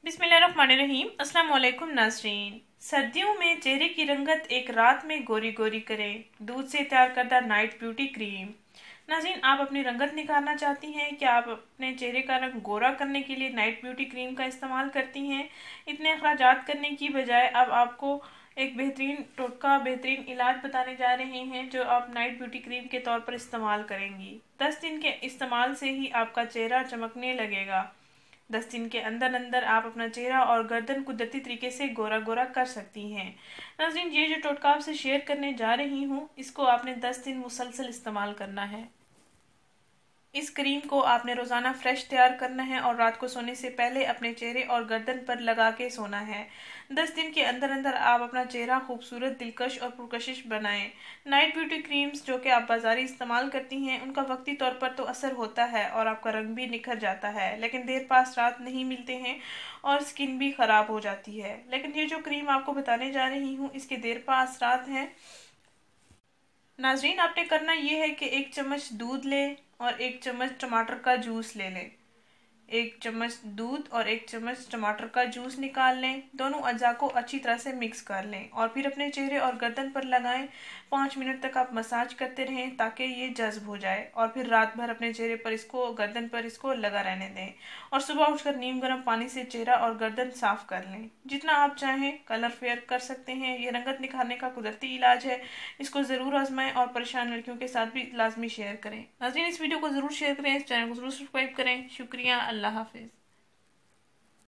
बिस्मिल्लाहिर्रहमानिर्रहीम। अस्सलाम वालेकुम नाज़रीन। सर्दियों में चेहरे की रंगत एक रात में गोरी गोरी करें, दूध से तैयार करदा नाइट ब्यूटी क्रीम। नाज़रीन, आप अपनी रंगत निखारना चाहती हैं? क्या आप अपने चेहरे का रंग गोरा करने के लिए नाइट ब्यूटी क्रीम का इस्तेमाल करती हैं? इतने अखराजात करने की बजाय अब आपको एक बेहतरीन टोटका, बेहतरीन इलाज बताने जा रहे हैं जो आप नाइट ब्यूटी क्रीम के तौर पर इस्तेमाल करेंगी। 10 दिन के इस्तेमाल से ही आपका चेहरा चमकने लगेगा। 10 दिन के अंदर अंदर आप अपना चेहरा और गर्दन कुदरती तरीके से गोरा गोरा कर सकती हैं। नाज़रीन, ये जो टोटका आपसे शेयर करने जा रही हूँ, इसको आपने 10 दिन मुसलसल इस्तेमाल करना है। इस क्रीम को आपने रोज़ाना फ्रेश तैयार करना है और रात को सोने से पहले अपने चेहरे और गर्दन पर लगा के सोना है। 10 दिन के अंदर अंदर आप अपना चेहरा खूबसूरत, दिलकश और पुरकशिश बनाएं। नाइट ब्यूटी क्रीम्स जो कि आप बाजारी इस्तेमाल करती हैं, उनका वक्ती तौर पर तो असर होता है और आपका रंग भी निखर जाता है, लेकिन देर पास रात नहीं मिलते हैं और स्किन भी ख़राब हो जाती है। लेकिन ये जो क्रीम आपको बताने जा रही हूँ, इसके देर पास रात है। नाजरीन, आपने करना ये है कि 1 चम्मच दूध लें और 1 चम्मच टमाटर का जूस ले लें। 1 चम्मच दूध और 1 चम्मच टमाटर का जूस निकाल लें। दोनों अज्जा को अच्छी तरह से मिक्स कर लें और फिर अपने चेहरे और गर्दन पर लगाएं। 5 मिनट तक आप मसाज करते रहें ताकि ये जज्ब हो जाए और फिर रात भर अपने चेहरे पर इसको, गर्दन पर इसको लगा रहने दें और सुबह उठकर नीम गर्म पानी से चेहरा और गर्दन साफ कर लें। जितना आप चाहें कलर फेयर कर सकते हैं। ये रंगत निखारने का कुदरती इलाज है। इसको ज़रूर आजमाएं और परेशान लड़कियों के साथ भी लाजमी शेयर करें। नाज़रीन, इस वीडियो को ज़रूर शेयर करें, इस चैनल को ज़रूर सब्सक्राइब करें। शुक्रिया। अल्लाह हाफिज़।